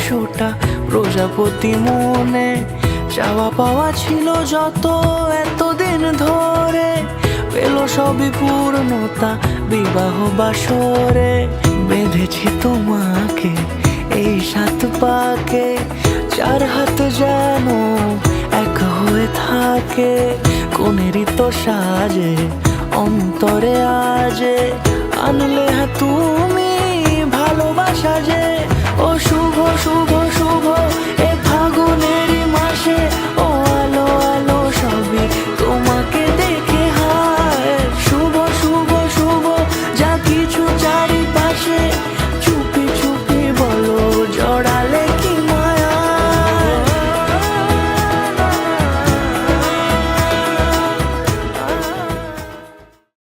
100টা প্রজাপতি মনে, চাওয়া পাওয়া ছিল যত এতদিন ধরে, পেল সবই পূর্ণতা বিবাহ বাসরে। বেঁধেছি তোমাকে এই 7 পাকে, 4 হাত যেন এক হয়ে থাকে। কোনেরই তো সাজে অন্তরে আজে আনলে তুমি